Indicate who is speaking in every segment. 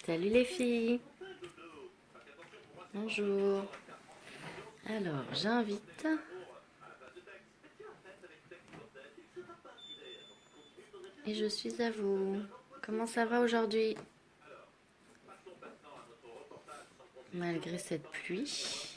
Speaker 1: Salut les filles. Bonjour. Alors, j'invite. Et je suis à vous. Comment ça va aujourd'hui? Malgré cette pluie.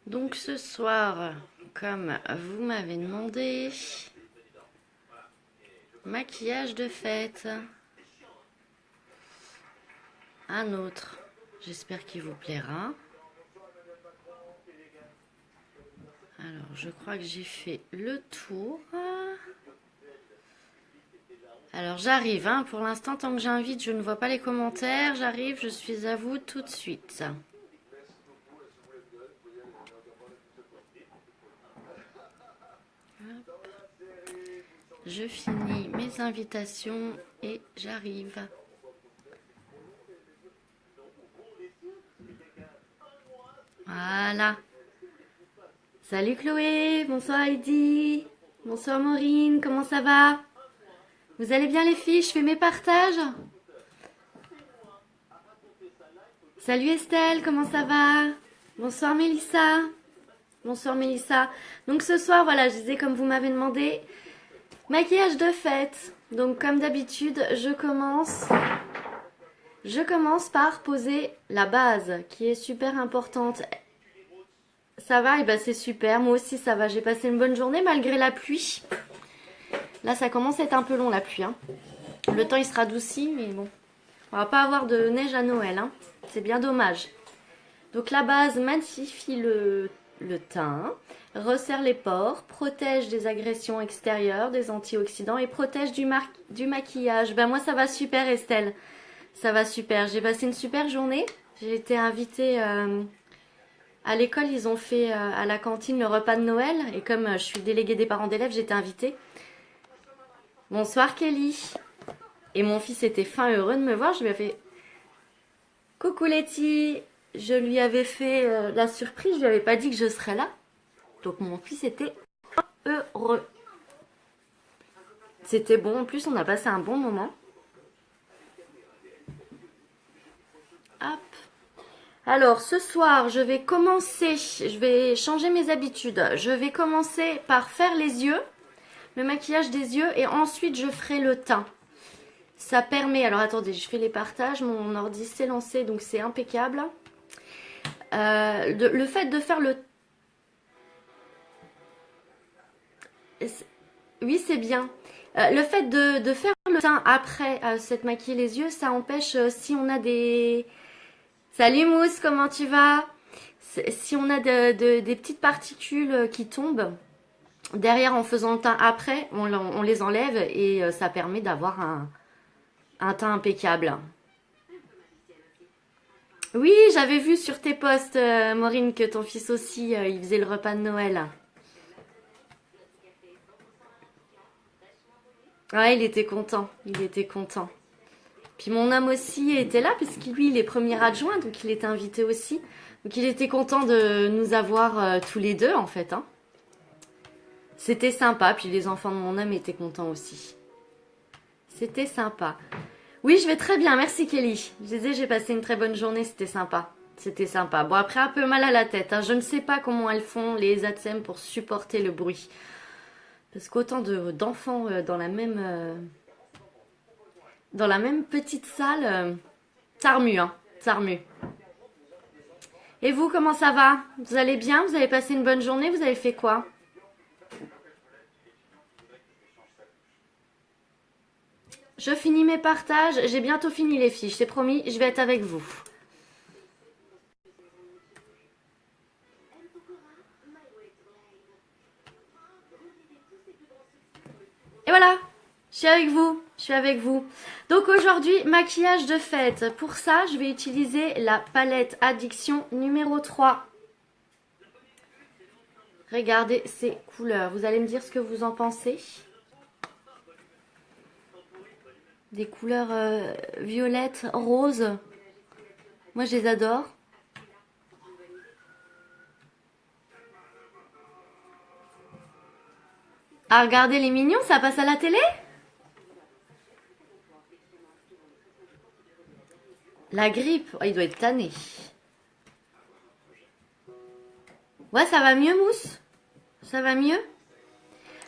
Speaker 1: Donc ce soir, comme vous m'avez demandé, maquillage de fête. Un autre, j'espère qu'il vous plaira. Alors, je crois que j'ai fait le tour. Alors, j'arrive. Hein. Pour l'instant, tant que j'invite, je ne vois pas les commentaires. J'arrive, je suis à vous tout de suite. Hop. Je finis mes invitations et j'arrive. Voilà. Salut Chloé, bonsoir Heidi, bonsoir Maureen, comment ça va? Vous allez bien les filles? Je fais mes partages. Salut Estelle, comment ça va? Bonsoir Mélissa. Bonsoir Mélissa. Donc ce soir, voilà, je disais comme vous m'avez demandé, maquillage de fête. Donc comme d'habitude, je commence par poser la base qui est super importante. Ça va? Et ben c'est super, moi aussi ça va. J'ai passé une bonne journée malgré la pluie. Là ça commence à être un peu long la pluie. Hein. Le temps il sera adouci, mais bon. On va pas avoir de neige à Noël. Hein. C'est bien dommage. Donc la base magnifie le teint, resserre les pores, protège des agressions extérieures, des antioxydants et protège du maquillage. Ben moi ça va super Estelle. Ça va super. J'ai passé une super journée. J'ai été invitée... à l'école, ils ont fait à la cantine le repas de Noël. Et comme je suis déléguée des parents d'élèves, j'étais invitée. Bonsoir Kelly. Et mon fils était fin heureux de me voir. Je lui ai fait coucou Letty. Je lui avais fait la surprise. Je lui avais pas dit que je serais là. Donc mon fils était heureux. C'était bon. En plus, on a passé un bon moment. Hop. Alors, ce soir, je vais changer mes habitudes. Je vais commencer par faire les yeux, le maquillage des yeux, et ensuite je ferai le teint. Ça permet, alors attendez, je fais les partages, mon ordi s'est lancé, donc c'est impeccable. Le fait de faire le... Oui, c'est bien. Le fait de faire le teint après s'être maquillé les yeux, ça empêche si on a des... Salut Mousse, comment tu vas? Si on a des petites particules qui tombent, derrière en faisant le teint après, on les enlève et ça permet d'avoir un teint impeccable. Oui, j'avais vu sur tes posts, Maureen, que ton fils aussi, il faisait le repas de Noël. Ouais, il était content, il était content. Puis mon homme aussi était là, parce que lui, il est premier adjoint, donc il était invité aussi. Donc il était content de nous avoir tous les deux, en fait. Hein. C'était sympa, puis les enfants de mon homme étaient contents aussi. C'était sympa. Oui, je vais très bien, merci Kelly. Je disais, j'ai passé une très bonne journée, c'était sympa. C'était sympa. Bon, après, un peu mal à la tête, hein. Je ne sais pas comment elles font, les ATSEM, pour supporter le bruit. Parce qu'autant d'enfants dans la même petite salle, ça remue, hein. Ça remue. Et vous, comment ça va? Vous allez bien? Vous avez passé une bonne journée? Vous avez fait quoi? Je finis mes partages. J'ai bientôt fini les fiches. C'est promis, je vais être avec vous. Et voilà, je suis avec vous. Je suis avec vous. Donc aujourd'hui, maquillage de fête. Pour ça, je vais utiliser la palette Addiction numéro 3. Regardez ces couleurs. Vous allez me dire ce que vous en pensez. Des couleurs violettes, roses. Moi, je les adore. Ah, regardez les mignons, ça passe à la télé? La grippe, oh, il doit être tanné. Ouais, ça va mieux, Mousse? Ça va mieux?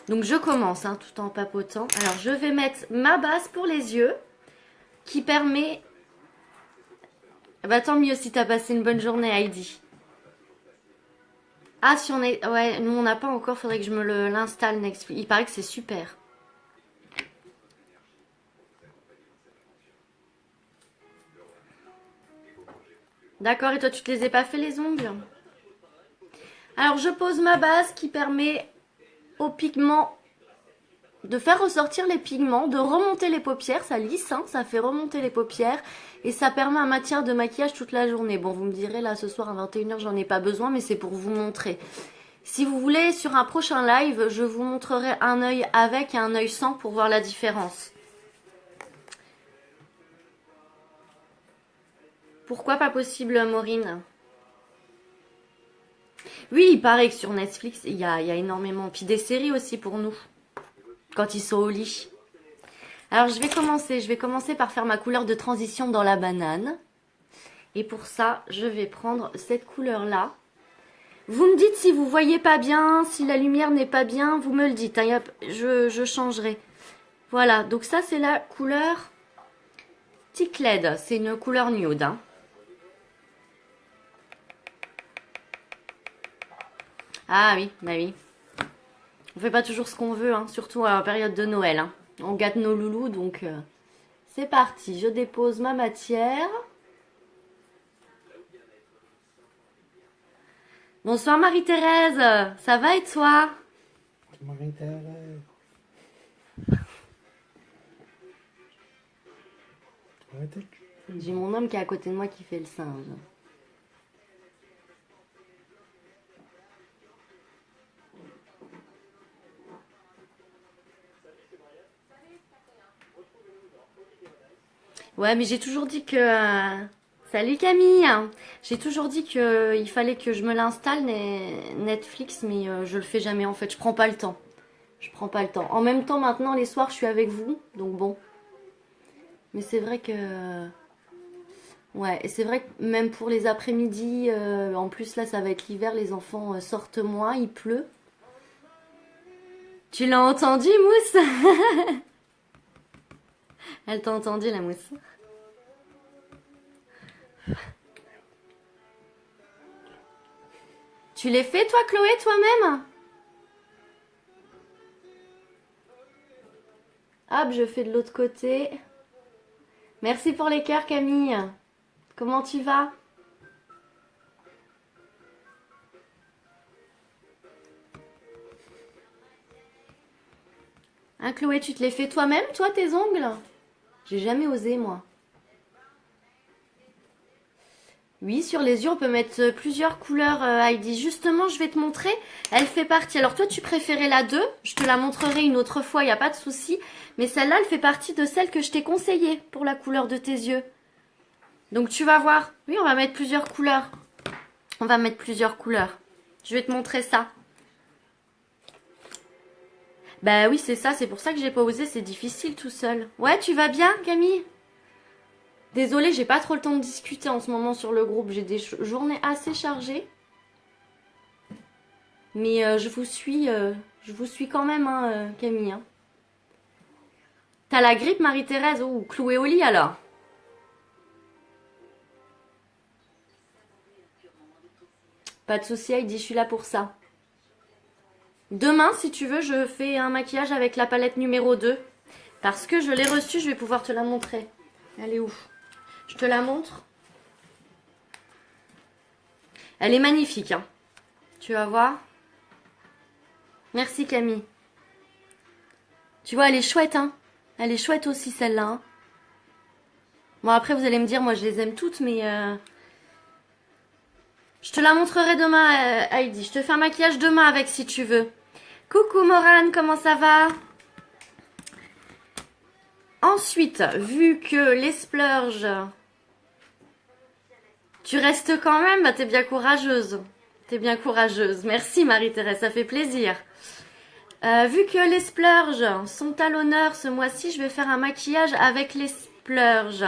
Speaker 1: Donc je commence, hein, tout en papotant. Alors je vais mettre ma base pour les yeux, qui permet... Bah tant mieux si t'as passé une bonne journée, Heidi. Ah, si on est... Ouais, nous on n'a pas encore, faudrait que je me l'installe Netflix. Il paraît que c'est super. D'accord, et toi tu te les ai pas fait les ongles? Alors je pose ma base qui permet aux pigments de faire ressortir les pigments, de remonter les paupières, ça lisse, hein, ça fait remonter les paupières et ça permet un matière de maquillage toute la journée. Bon, vous me direz là ce soir à 21h j'en ai pas besoin, mais c'est pour vous montrer. Si vous voulez, sur un prochain live, je vous montrerai un œil avec et un œil sans pour voir la différence. Pourquoi pas possible, Maureen? Oui, il paraît que sur Netflix, il y a énormément. Puis des séries aussi pour nous, quand ils sont au lit. Alors je vais commencer par faire ma couleur de transition dans la banane. Et pour ça, je vais prendre cette couleur-là. Vous me dites si vous voyez pas bien, si la lumière n'est pas bien, vous me le dites, hein, je changerai. Voilà, donc ça c'est la couleur Tic LED, c'est une couleur nude, hein. Ah oui, bah oui. On fait pas toujours ce qu'on veut, hein, surtout à la période de Noël, hein. On gâte nos loulous, donc c'est parti. Je dépose ma matière. Bonsoir Marie-Thérèse, ça va et toi?
Speaker 2: Marie-Thérèse.
Speaker 1: J'ai mon homme qui est à côté de moi qui fait le singe. Ouais, mais j'ai toujours dit que... Salut Camille! J'ai toujours dit que il fallait que je me l'installe, Netflix, mais je le fais jamais en fait. Je prends pas le temps. Je prends pas le temps. En même temps, maintenant, les soirs, je suis avec vous, donc bon. Mais c'est vrai que... Ouais, et c'est vrai que même pour les après-midi, en plus là, ça va être l'hiver, les enfants sortent moins, il pleut. Tu l'as entendu, Mousse? Elle t'a entendu, la Mousse. Tu les fais, toi, Chloé, toi-même? Hop, je fais de l'autre côté. Merci pour les cœurs, Camille. Comment tu vas? Hein, Chloé, tu te les fais toi-même, toi, tes ongles? J'ai jamais osé, moi. Oui, sur les yeux, on peut mettre plusieurs couleurs, Heidi. Justement, je vais te montrer. Elle fait partie. Alors, toi, tu préférais la 2. Je te la montrerai une autre fois, il n'y a pas de souci. Mais celle-là, elle fait partie de celle que je t'ai conseillée pour la couleur de tes yeux. Donc, tu vas voir. Oui, on va mettre plusieurs couleurs. On va mettre plusieurs couleurs. Je vais te montrer ça. Bah oui, c'est ça. C'est pour ça que j'ai pas osé. C'est difficile tout seul. Ouais, tu vas bien, Camille? Désolée, j'ai pas trop le temps de discuter en ce moment sur le groupe. J'ai des journées assez chargées. Mais je vous suis quand même, hein, Camille. Hein. T'as la grippe, Marie-Thérèse? Ou clouée au lit alors? Pas de souci, Heidi, je suis là pour ça. Demain, si tu veux, je fais un maquillage avec la palette numéro 2. Parce que je l'ai reçue, je vais pouvoir te la montrer. Elle est où? Je te la montre. Elle est magnifique, hein. Tu vas voir. Merci Camille. Tu vois, elle est chouette, hein. Elle est chouette aussi, celle-là. Hein. Bon, après, vous allez me dire, moi, je les aime toutes, mais... Je te la montrerai demain, Heidi. Je te fais un maquillage demain avec, si tu veux. Coucou Morane, comment ça va? Ensuite, vu que les splurges... Tu restes quand même, bah t'es bien courageuse. T'es bien courageuse. Merci Marie-Thérèse, ça fait plaisir. Vu que les splurges sont à l'honneur ce mois-ci, je vais faire un maquillage avec les splurges.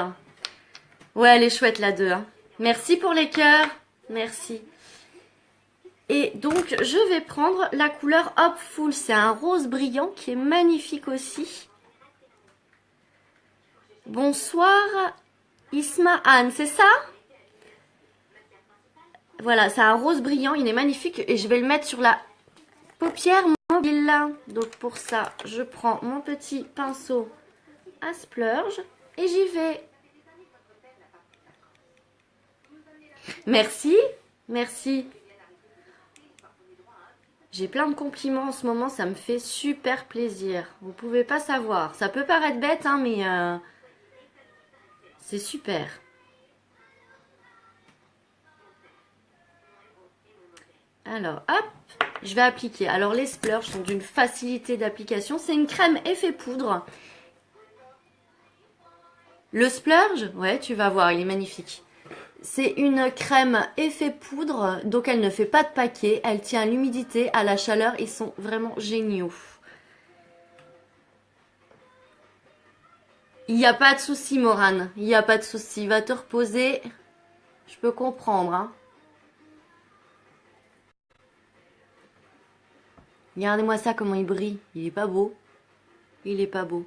Speaker 1: Ouais, elle est chouette la 2. Hein. Merci pour les cœurs. Merci. Et donc, je vais prendre la couleur Hopeful. C'est un rose brillant qui est magnifique aussi. Bonsoir Isma Anne, c'est ça? Voilà, c'est un rose brillant, il est magnifique et je vais le mettre sur la paupière mobile. Donc pour ça, je prends mon petit pinceau à splurge et j'y vais. Merci, merci. J'ai plein de compliments en ce moment, ça me fait super plaisir. Vous pouvez pas savoir. Ça peut paraître bête, hein, mais c'est super. Alors, hop, je vais appliquer. Alors, les splurges sont d'une facilité d'application. C'est une crème effet poudre. Le splurge, ouais, tu vas voir, il est magnifique. C'est une crème effet poudre, donc elle ne fait pas de paquet. Elle tient à l'humidité, à la chaleur. Ils sont vraiment géniaux. Il n'y a pas de souci, Morane. Il n'y a pas de souci. Va te reposer. Je peux comprendre, hein. Regardez-moi ça, comment il brille. Il est pas beau. Il est pas beau.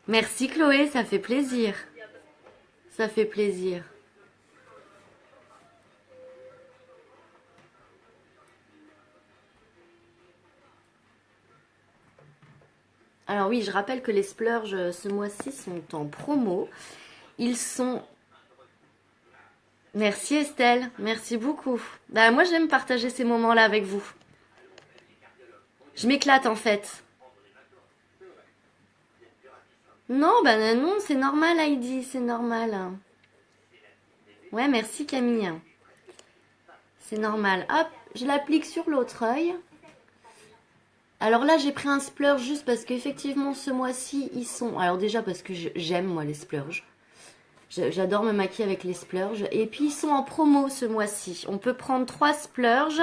Speaker 1: Merci Chloé, ça fait plaisir. Ça fait plaisir. Alors oui, je rappelle que les splurges ce mois-ci sont en promo. Ils sont... Merci Estelle, merci beaucoup. Bah moi j'aime partager ces moments-là avec vous. Je m'éclate en fait. Non, bah non, c'est normal Heidi, c'est normal. Ouais, merci Camille. C'est normal. Hop, je l'applique sur l'autre œil. Alors là, j'ai pris un splurge juste parce qu'effectivement, ce mois-ci, ils sont... Alors déjà parce que j'aime, moi, les splurges. J'adore me maquiller avec les splurges. Et puis, ils sont en promo ce mois-ci. On peut prendre 3 splurges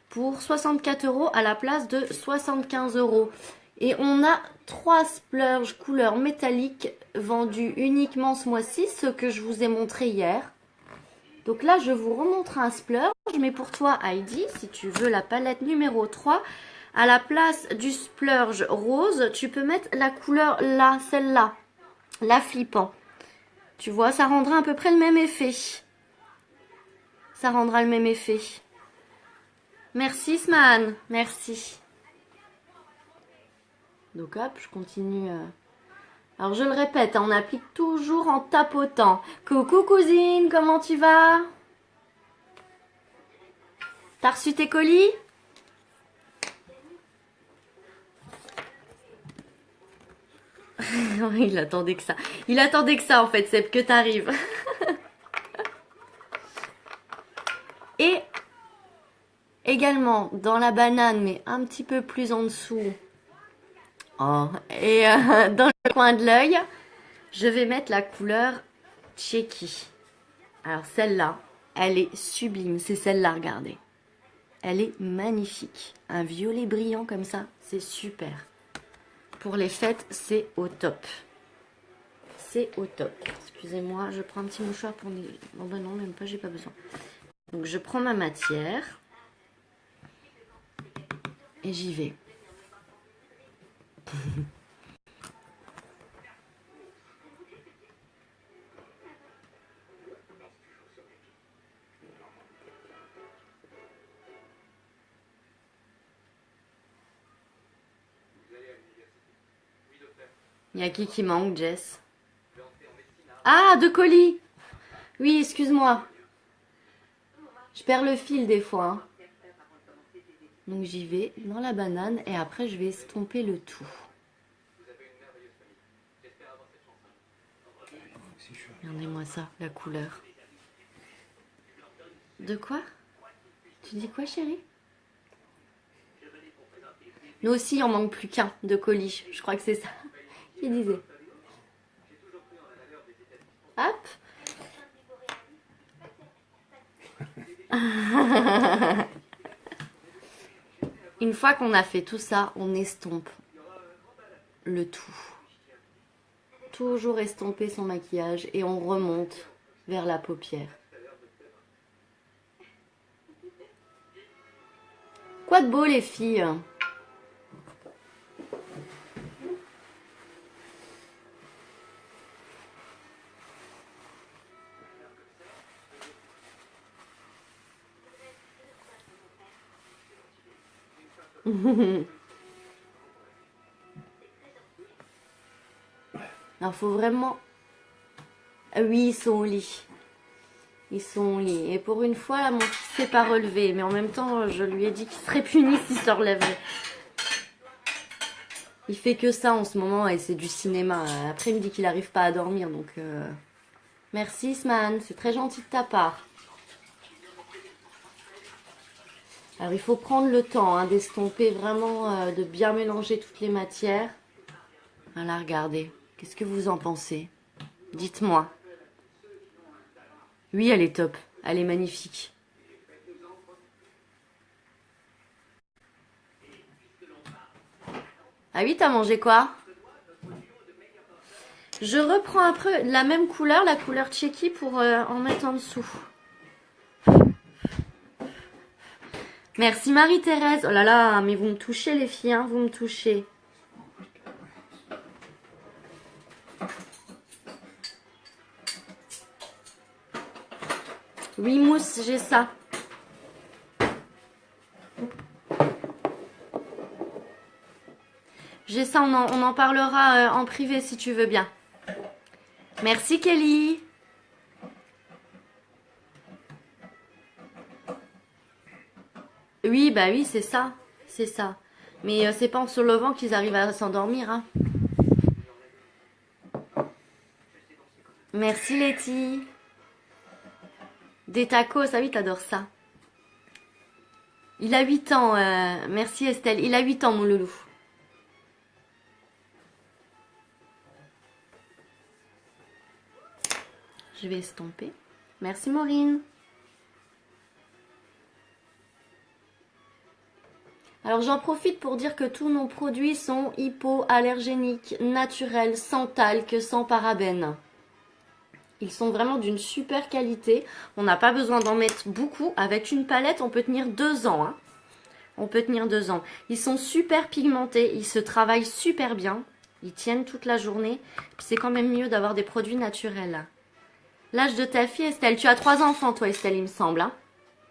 Speaker 1: pour 64 € à la place de 75 €. Et on a 3 splurges couleur métallique vendus uniquement ce mois-ci, ce que je vous ai montré hier. Donc là, je vous remontre un splurge. Mais pour toi, Heidi, si tu veux la palette numéro 3... À la place du splurge rose, tu peux mettre la couleur là, celle-là, la flippant. Tu vois, ça rendra à peu près le même effet. Ça rendra le même effet. Merci Sman, merci. Donc hop, je continue. Alors je le répète, on applique toujours en tapotant. Coucou cousine, comment tu vas? T'as reçu tes colis? Il attendait que ça. Il attendait que ça en fait, Seb, que t'arrives. Et également dans la banane, mais un petit peu plus en dessous. Oh, et dans le coin de l'œil, je vais mettre la couleur Checky. Alors celle-là, elle est sublime. C'est celle-là, regardez. Elle est magnifique. Un violet brillant comme ça, c'est super. Pour les fêtes, c'est au top. c'est au top. Excusez-moi, je prends un petit mouchoir pour... Non, bah non, même pas, j'ai pas besoin. Donc je prends ma matière. Et j'y vais. Il y a qui manque, Jess? Ah, 2 colis! Oui, excuse-moi. Je perds le fil des fois. Hein. Donc j'y vais dans la banane et après je vais estomper le tout. Regardez-moi ça, la couleur. De quoi? Tu dis quoi, chérie? Nous aussi, il en manque plus qu'un de colis. Je crois que c'est ça qu'il disait. Hop. Une fois qu'on a fait tout ça, on estompe le tout. Toujours estomper son maquillage et on remonte vers la paupière. Quoi de beau, les filles? Alors, faut vraiment... Oui, ils sont au lit. Ils sont au lit. Et pour une fois, là, mon fils s'est pas relevé. Mais en même temps, je lui ai dit qu'il serait puni s'il se relèverait. Il fait que ça en ce moment et c'est du cinéma. Après, il me dit qu'il n'arrive pas à dormir. Donc, merci, Isman. C'est très gentil de ta part. Alors, il faut prendre le temps hein, d'estomper vraiment, de bien mélanger toutes les matières. Voilà, regardez. Qu'est-ce que vous en pensez? Dites-moi. Oui, elle est top. Elle est magnifique. Ah oui, t'as mangé quoi? Je reprends après la même couleur, la couleur Tchéki, pour en mettre en dessous. Merci Marie-Thérèse. Oh là là, mais vous me touchez les filles, hein, vous me touchez. Oui, mousse, j'ai ça. J'ai ça, on en parlera en privé si tu veux bien. Merci Kelly. Oui, bah oui, c'est ça. C'est ça. Mais c'est pas en se levant qu'ils arrivent à s'endormir. Hein. Merci Letty. Des tacos, ah oui, t'adores ça. Il a 8 ans. Merci Estelle. Il a 8 ans, mon loulou. Je vais estomper. Merci Maureen. Alors j'en profite pour dire que tous nos produits sont hypoallergéniques, naturels, sans talc, sans parabènes. Ils sont vraiment d'une super qualité. On n'a pas besoin d'en mettre beaucoup. Avec une palette, on peut tenir 2 ans. Hein. On peut tenir 2 ans. Ils sont super pigmentés. Ils se travaillent super bien. Ils tiennent toute la journée. C'est quand même mieux d'avoir des produits naturels. L'âge de ta fille, Estelle. Tu as 3 enfants, toi, Estelle, il me semble. Hein,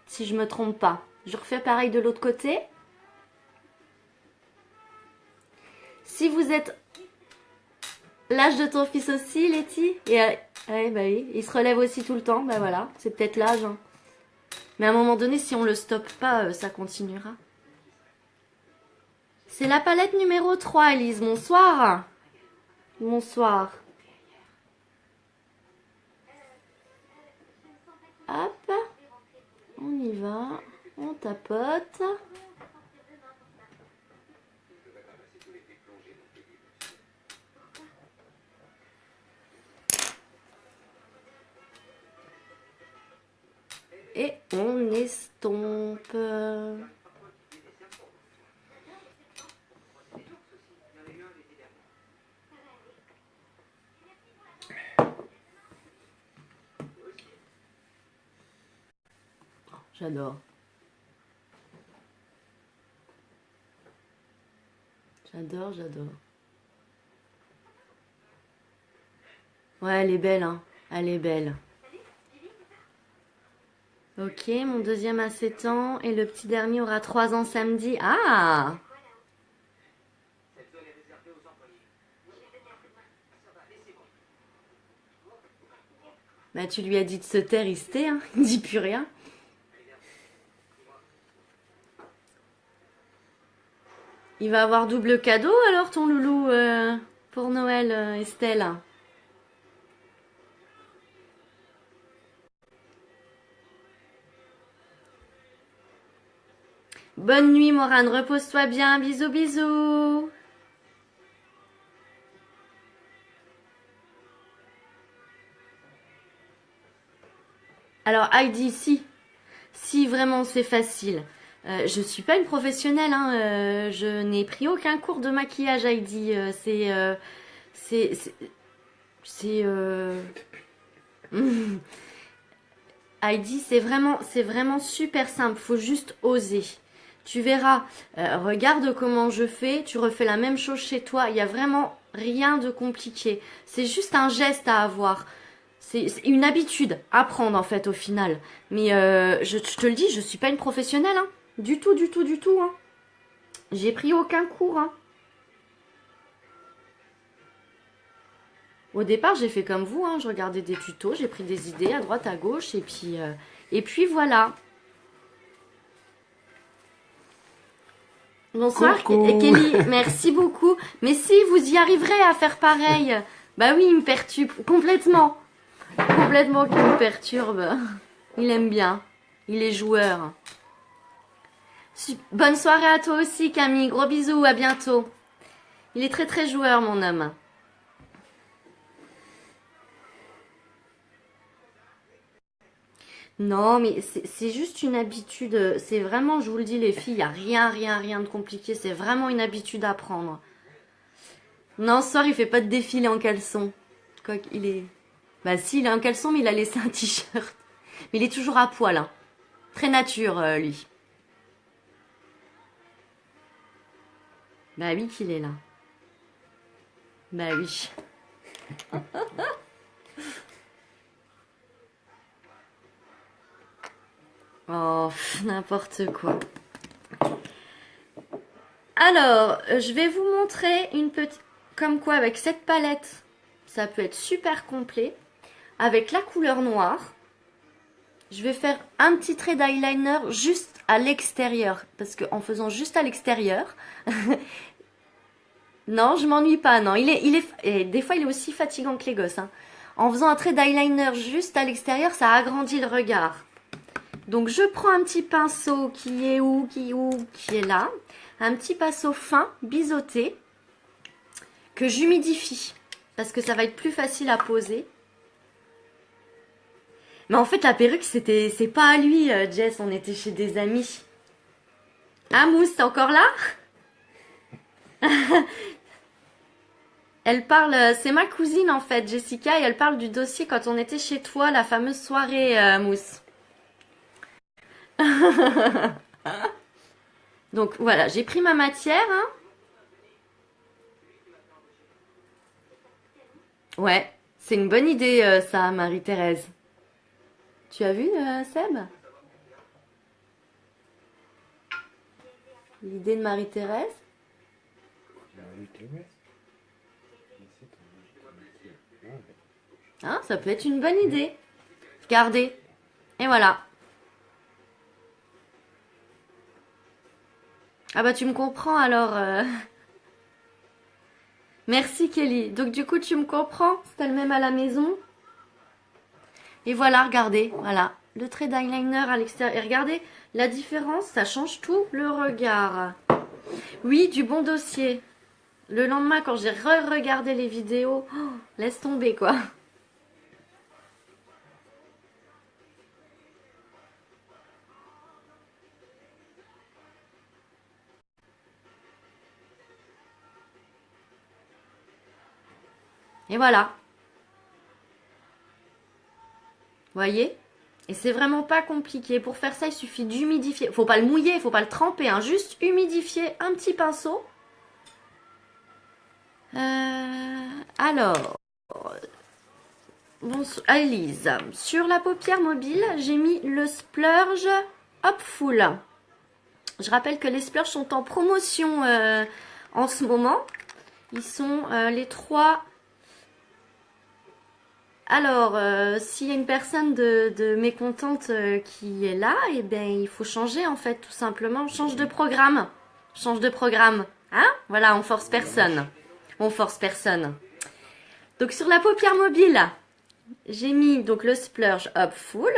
Speaker 1: si je me trompe pas. Je refais pareil de l'autre côté. Si vous êtes... L'âge de ton fils aussi, Letty? Et ouais, bah oui, il se relève aussi tout le temps. Bah voilà, c'est peut-être l'âge. Hein. Mais à un moment donné, si on le stoppe pas, ça continuera. C'est la palette numéro 3, Elise. Bonsoir. Bonsoir. Hop. On y va. On tapote. Et on estompe. J'adore. J'adore, j'adore. Ouais, elle est belle, hein. Elle est belle. Ok, mon deuxième a 7 ans et le petit dernier aura 3 ans samedi. Ah! Bah, tu lui as dit de se taire, il se tait, hein. Il dit plus rien. Il va avoir double cadeau alors, ton loulou, pour Noël, Estelle. Bonne nuit, Morane. Repose-toi bien. Bisous, bisous. Alors, Heidi, si vraiment c'est facile. Je suis pas une professionnelle, hein. Je n'ai pris aucun cours de maquillage, Heidi. C'est, c'est, c'est, Heidi, c'est vraiment super simple. Faut juste oser. Tu verras. Regarde comment je fais. Tu refais la même chose chez toi. Il y a vraiment rien de compliqué. C'est juste un geste à avoir. C'est une habitude à prendre en fait au final. Mais je te le dis, je suis pas une professionnelle, hein. Du tout, du tout, du tout, hein. J'ai pris aucun cours, hein. Au départ, j'ai fait comme vous, hein. Je regardais des tutos, j'ai pris des idées à droite, à gauche, et puis voilà. Bonsoir,
Speaker 2: Coucou.
Speaker 1: Kelly. Merci beaucoup. Mais si vous y arriverez à faire pareil, bah oui, il me perturbe complètement, complètement qu'il me perturbe. Il aime bien. Il est joueur. Bonne soirée à toi aussi, Camille. Gros bisous, à bientôt. Il est très très joueur, mon homme. Non, mais c'est juste une habitude. C'est vraiment, je vous le dis, les filles, il n'y a rien, rien, rien de compliqué. C'est vraiment une habitude à prendre. Non, ce soir, il fait pas de défilé en caleçon. Quoi qu'il est. Bah, si, il est en caleçon, mais il a laissé un t-shirt. Mais il est toujours à poil, hein. Très nature, lui. Bah oui, qu'il est là. Bah oui. Oh, n'importe quoi. Alors, je vais vous montrer une petite... Comme quoi, avec cette palette, ça peut être super complet. Avec la couleur noire, je vais faire un petit trait d'eyeliner juste à l'extérieur. Parce qu'en faisant juste à l'extérieur... Non, je m'ennuie pas, non. Et des fois, il est aussi fatigant que les gosses, hein. En faisant un trait d'eyeliner juste à l'extérieur, ça agrandit le regard. Donc je prends un petit pinceau qui est où, qui est là. Un petit pinceau fin, biseauté, que j'humidifie. Parce que ça va être plus facile à poser. Mais en fait, la perruque, c'est pas à lui, Jess. On était chez des amis. Ah, Mousse, t'es encore là? Elle parle, c'est ma cousine en fait, Jessica, et elle parle du dossier quand on était chez toi, la fameuse soirée, Mousse. Donc voilà, j'ai pris ma matière, hein. Ouais, c'est une bonne idée ça, Marie-Thérèse. Tu as vu, Seb? L'idée de Marie-Thérèse? Hein, ça peut être une bonne idée. Regardez. Et voilà. Ah bah tu me comprends alors. Merci Kelly. Donc du coup tu me comprends? C'est le même à la maison. Et voilà, regardez. Voilà. Le trait d'eyeliner à l'extérieur. Et regardez la différence, ça change tout le regard. Oui, du bon dossier. Le lendemain, quand j'ai re-regardé les vidéos, oh, laisse tomber quoi. Et voilà. Voyez? Et c'est vraiment pas compliqué. Pour faire ça, il suffit d'humidifier. Faut pas le mouiller, faut pas le tremper, hein. Juste humidifier un petit pinceau. Alors, bon, Elise, sur la paupière mobile, j'ai mis le Splurge Hopeful. Je rappelle que les Splurge sont en promotion en ce moment. Ils sont les 3. Alors, s'il y a une personne de mécontente qui est là, eh bien, il faut changer en fait, tout simplement. Change de programme. Change de programme. Hein? Voilà, on force personne. On force personne. Donc, sur la paupière mobile, j'ai mis donc le Splurge Hopeful.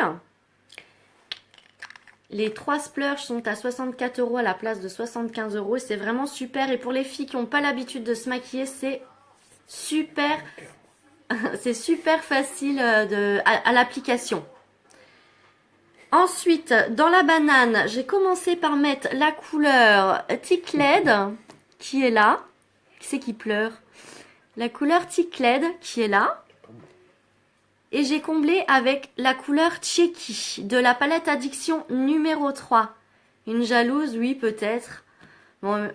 Speaker 1: Les 3 Splurge sont à 64 € à la place de 75 €. C'est vraiment super. Et pour les filles qui n'ont pas l'habitude de se maquiller, c'est super. C'est super facile à l'application. Ensuite, dans la banane, j'ai commencé par mettre la couleur Tickled qui est là. Qui c'est qui pleure? La couleur Tickled qui est là. Et j'ai comblé avec la couleur Cheeky de la palette Addiction numéro 3. Une jalouse, oui, peut-être. Bon,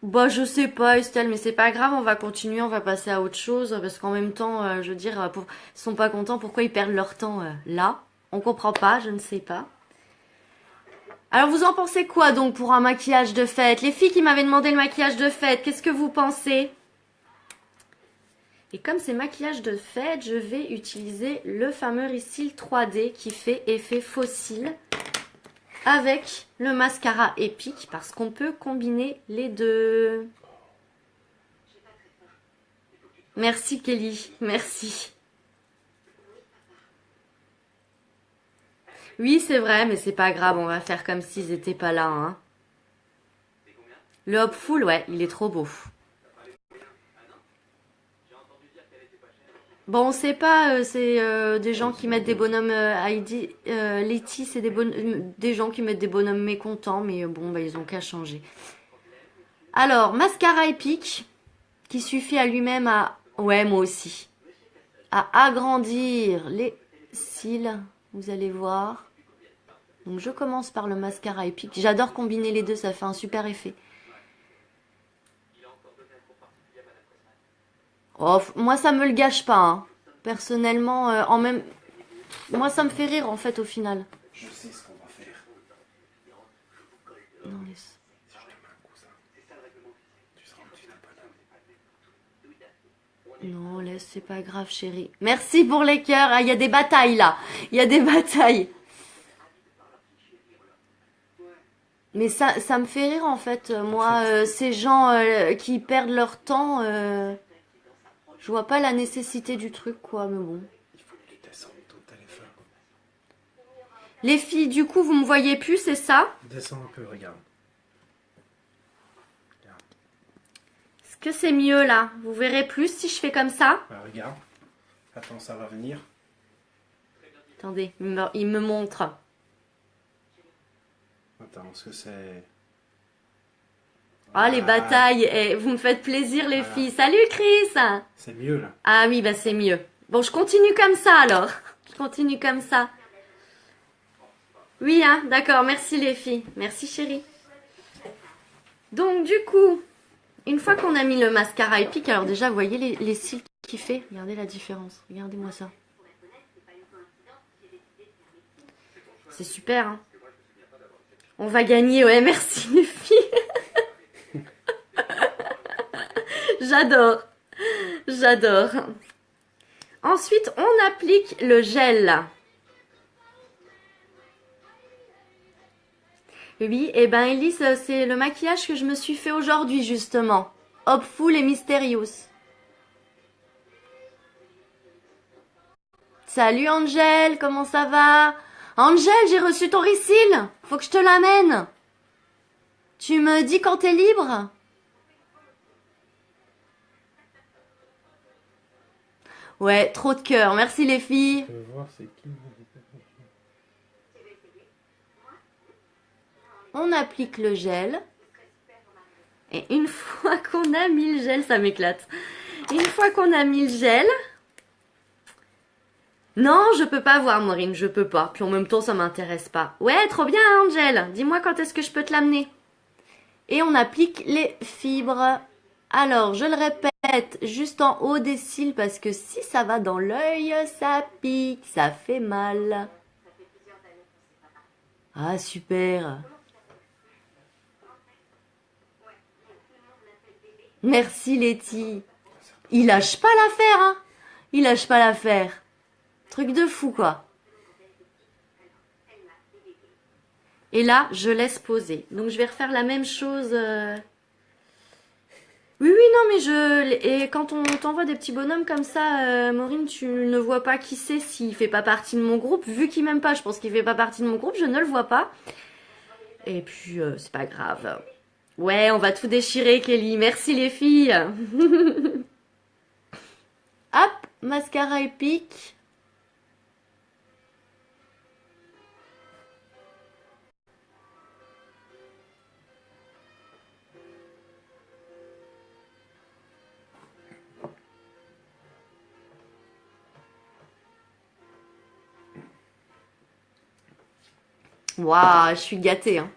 Speaker 1: bah, je sais pas, Estelle, mais c'est pas grave, on va continuer, on va passer à autre chose, parce qu'en même temps, je veux dire, ils sont pas contents, pourquoi ils perdent leur temps là? On comprend pas, je ne sais pas. Alors, vous en pensez quoi donc pour un maquillage de fête? Les filles qui m'avaient demandé le maquillage de fête, qu'est-ce que vous pensez? Et comme c'est maquillage de fête, je vais utiliser le fameux Reseal 3D qui fait effet fossile avec le mascara Epic parce qu'on peut combiner les deux. Merci Kelly, merci. Oui, c'est vrai, mais c'est pas grave, on va faire comme s'ils étaient pas là. Hein. Le Hopeful, ouais, il est trop beau. Bon, on sait pas, c'est des gens qui mettent des bonhommes Heidi, Letty, c'est des gens qui mettent des bonhommes mécontents, mais bon, bah, ils ont qu'à changer. Alors, mascara Epic, qui suffit à lui-même à... Ouais, moi aussi. À agrandir les cils, vous allez voir. Donc, je commence par le mascara Epic. J'adore combiner les deux, ça fait un super effet. Oh, moi, ça me le gâche pas. Hein. Personnellement, moi, ça me fait rire en fait au final.
Speaker 2: Je sais ce qu'on va faire.
Speaker 1: Non, laisse.
Speaker 2: Si je te mets un cousin, tu seras au-dessus d'un bonhomme.
Speaker 1: Non, laisse, c'est pas grave, chérie. Merci pour les cœurs. Ah, il y a des batailles là. Il y a des batailles. Mais ça me fait rire en fait. Moi, ces gens qui perdent leur temps. Je vois pas la nécessité du truc, quoi, mais bon.
Speaker 2: Il faut que tu descendes ton téléphone.
Speaker 1: Les filles, du coup, vous me voyez plus, c'est ça?
Speaker 2: Descends un peu, regarde.
Speaker 1: Est-ce que c'est mieux, là? Vous verrez plus si je fais comme ça?
Speaker 2: Bah, regarde. Attends, ça va venir.
Speaker 1: Attendez, il me montre.
Speaker 2: Attends, est-ce que c'est...
Speaker 1: Ah, les batailles. Eh, vous me faites plaisir, les filles. Salut, Chris!
Speaker 2: C'est mieux, là.
Speaker 1: Ah oui, bah c'est mieux. Bon, je continue comme ça, alors. Je continue comme ça. Oui, hein, d'accord. Merci, les filles. Merci, chérie. Donc, du coup, une fois qu'on a mis le mascara Epic, alors déjà, vous voyez les cils qu'il fait? Regardez la différence. Regardez-moi ça. C'est super, hein. On va gagner, ouais, merci, les filles. J'adore. J'adore. Ensuite, on applique le gel. Oui, et ben Elise, c'est le maquillage que je me suis fait aujourd'hui, justement. Hopeful et Mysterious. Salut Angel, comment ça va? Angel, j'ai reçu ton Reseal. Faut que je te l'amène. Tu me dis quand t'es libre? Ouais, trop de cœur. Merci les filles.
Speaker 2: Tu veux voir, c'est qui?
Speaker 1: On applique le gel. Et une fois qu'on a mis le gel, ça m'éclate. Une fois qu'on a mis le gel, Non, je peux pas voir, Maureen, je peux pas. Puis en même temps, ça m'intéresse pas. Ouais, trop bien, Angel. Dis-moi quand est-ce que je peux te l'amener. Et on applique les fibres. Alors, je le répète, juste en haut des cils, parce que si ça va dans l'œil, ça pique, ça fait mal. Ah, super. Merci, Letty. Il lâche pas l'affaire, hein. Il lâche pas l'affaire. Truc de fou, quoi. Et là, je laisse poser. Donc, je vais refaire la même chose. Oui, oui, non, mais et quand on t'envoie des petits bonhommes comme ça, Maureen, tu ne vois pas qui c'est s'il fait pas partie de mon groupe. Vu qu'il m'aime pas, je pense qu'il fait pas partie de mon groupe, je ne le vois pas. Et puis, c'est pas grave. Ouais, on va tout déchirer, Kelly. Merci, les filles. Hop, mascara épique. Waouh, je suis gâtée, hein.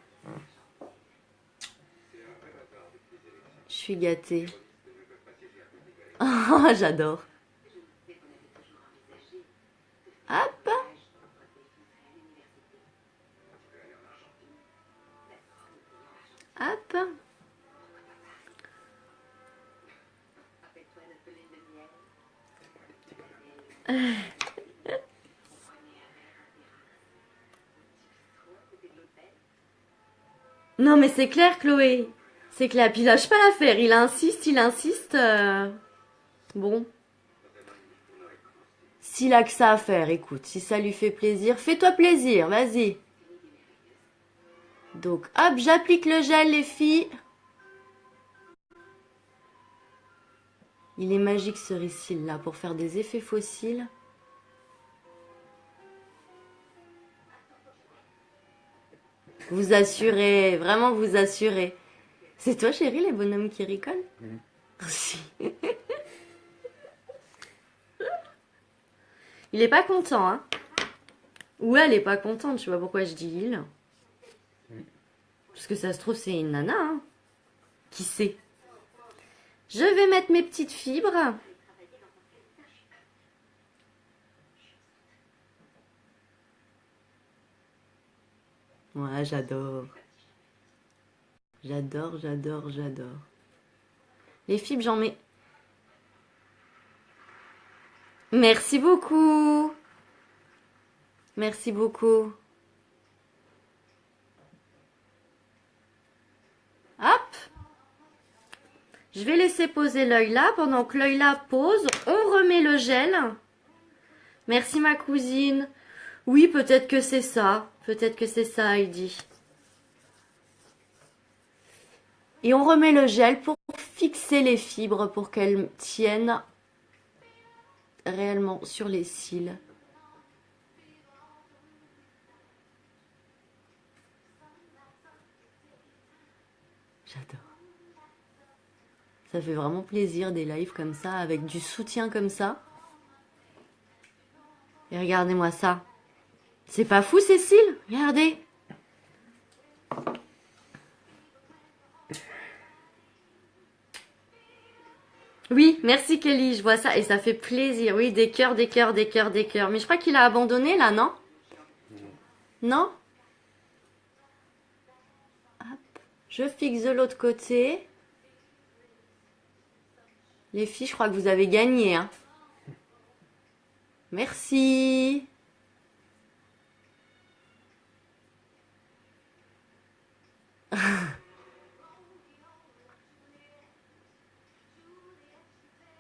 Speaker 1: Je suis gâtée. Ah, j'adore. Hop. Hop. Non, mais c'est clair, Chloé. C'est clair. Puis il lâche pas l'affaire. Il insiste, il insiste. Bon. S'il a que ça à faire, écoute. Si ça lui fait plaisir, fais-toi plaisir. Vas-y. Donc, hop, j'applique le gel, les filles. Il est magique, ce ricil là, pour faire des effets fossiles. Vous assurez, vraiment vous assurez. C'est toi, chérie, les bonhommes qui rigolent? Si. Il est pas content, hein? Ou elle est pas contente, je sais pas pourquoi je dis il. Parce que ça se trouve, c'est une nana, hein? Qui sait? Je vais mettre mes petites fibres. Ouais, j'adore. J'adore, j'adore, j'adore. Les fibres, j'en mets. Merci beaucoup. Merci beaucoup. Hop. Je vais laisser poser l'œil là. Pendant que l'œil là pose, on remet le gel. Merci ma cousine. Oui, peut-être que c'est ça. Peut-être que c'est ça, Heidi. Et on remet le gel pour fixer les fibres pour qu'elles tiennent réellement sur les cils. J'adore. Ça fait vraiment plaisir des lives comme ça, avec du soutien comme ça. Et regardez-moi ça. C'est pas fou, Cécile? Regardez. Oui, merci Kelly, je vois ça et ça fait plaisir. Oui, des cœurs, des cœurs, des cœurs, des cœurs. Mais je crois qu'il a abandonné là, non? Non? Hop. Je fixe de l'autre côté. Les filles, je crois que vous avez gagné, hein. Merci.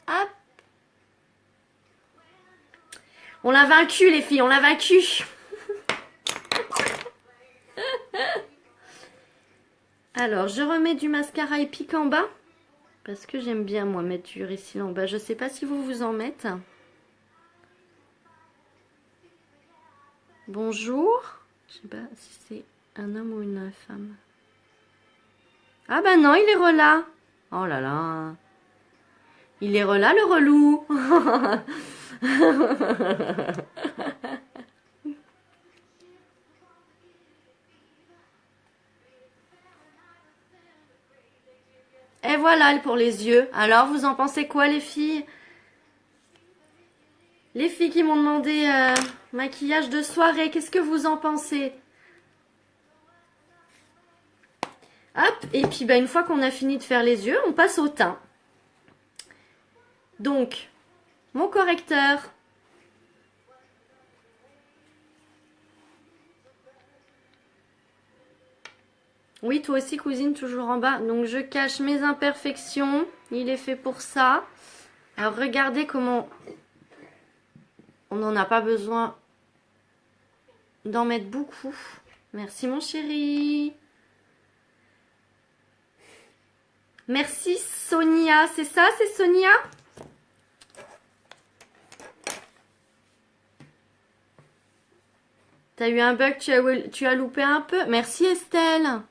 Speaker 1: Hop. On l'a vaincu, les filles, on l'a vaincu. Alors, je remets du mascara épique en bas. Parce que j'aime bien, moi, mettre du récil en bas. Je sais pas si vous vous en mettez. Bonjour. Je sais pas si c'est un homme ou une femme. Ah bah non, il est relâ. Oh là là. Il est relâ, le relou. Et voilà pour les yeux. Alors, vous en pensez quoi, les filles? Les filles qui m'ont demandé maquillage de soirée, qu'est-ce que vous en pensez? Hop, et puis bah, une fois qu'on a fini de faire les yeux, on passe au teint. Donc, mon correcteur. Oui, toi aussi, cousine, toujours en bas. Donc, je cache mes imperfections. Il est fait pour ça. Alors, regardez comment... On n'en a pas besoin d'en mettre beaucoup. Merci, mon chéri. Merci, Sonia. C'est ça, c'est Sonia? T'as eu un bug, tu as loupé un peu. Merci, Estelle.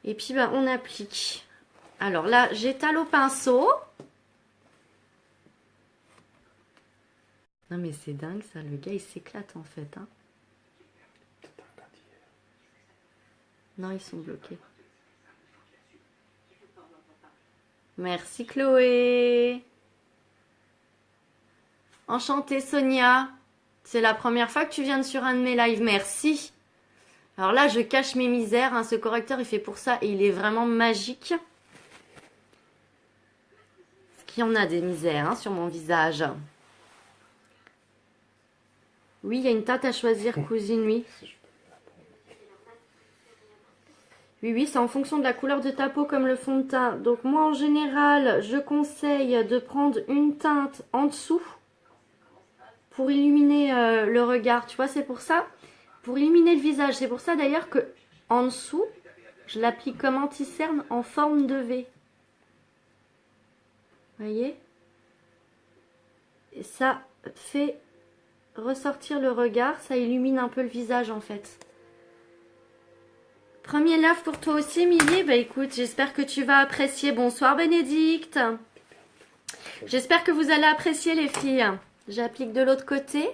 Speaker 1: Et puis, ben, on applique. Alors là, j'étale au pinceau. Non, mais c'est dingue, ça. Le gars, il s'éclate, en fait. Hein. Non, ils sont bloqués. Merci, Chloé. Enchantée, Sonia. C'est la première fois que tu viens sur un de mes lives. Merci. Alors là, je cache mes misères. Hein. Ce correcteur, il fait pour ça et il est vraiment magique. Parce qu'il y en a des misères hein, sur mon visage. Oui, il y a une teinte à choisir, cousine, oui. Oui, c'est en fonction de la couleur de ta peau comme le fond de teint. Donc moi, en général, je conseille de prendre une teinte en dessous pour illuminer le regard. Tu vois, c'est pour ça. Pour illuminer le visage. C'est pour ça d'ailleurs que en dessous, je l'applique comme anti-cerne en forme de V. Vous voyez? Et ça fait ressortir le regard. Ça illumine un peu le visage en fait. Premier lave pour toi aussi, Émilie. Bah écoute, j'espère que tu vas apprécier. Bonsoir, Bénédicte. J'espère que vous allez apprécier, les filles. J'applique de l'autre côté.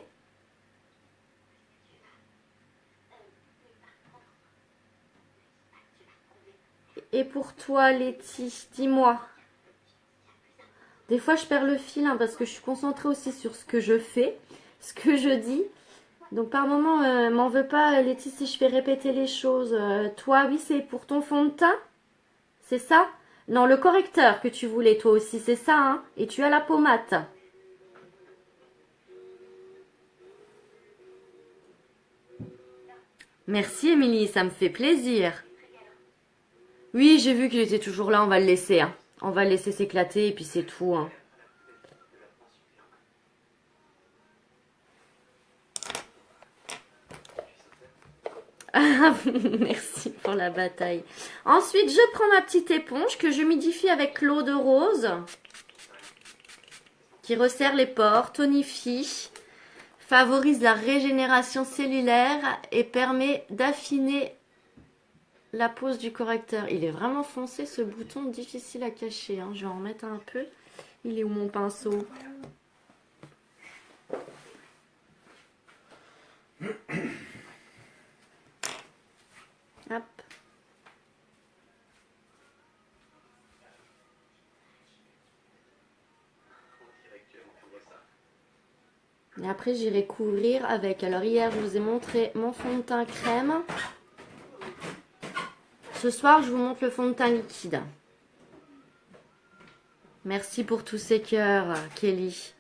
Speaker 1: Et pour toi, Letty, dis-moi. Des fois, je perds le fil hein, parce que je suis concentrée aussi sur ce que je fais, ce que je dis. Donc par moment, m'en veux pas, Letty, si je fais répéter les choses. Toi, oui, c'est pour ton fond de teint? C'est ça? Non, le correcteur que tu voulais, toi aussi, c'est ça, hein? Et tu as la pommade. Merci, Émilie, ça me fait plaisir. Oui, j'ai vu qu'il était toujours là, on va le laisser. Hein. On va le laisser s'éclater et puis c'est tout. Hein. Merci pour la bataille. Ensuite, je prends ma petite éponge que j'humidifie avec l'eau de rose. Qui resserre les pores, tonifie, favorise la régénération cellulaire et permet d'affiner la pose du correcteur. Il est vraiment foncé ce bouton, difficile à cacher. Hein. Je vais en remettre un peu. Il est où mon pinceau? Hop. Et après j'irai couvrir avec. Alors hier je vous ai montré mon fond de teint crème. Ce soir je vous montre le fond de teint liquide. Merci pour tous ces cœurs, Kelly.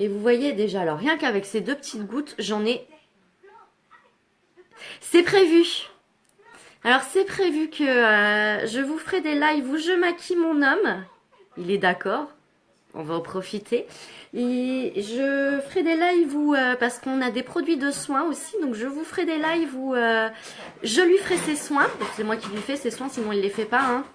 Speaker 1: Et vous voyez déjà, alors rien qu'avec ces deux petites gouttes, j'en ai... C'est prévu. Alors c'est prévu que je vous ferai des lives où je maquille mon homme. Il est d'accord. On va en profiter. Et je ferai des lives où, parce qu'on a des produits de soins aussi, donc je vous ferai des lives où je lui ferai ses soins. C'est moi qui lui fais ses soins, sinon il ne les fait pas. Hein.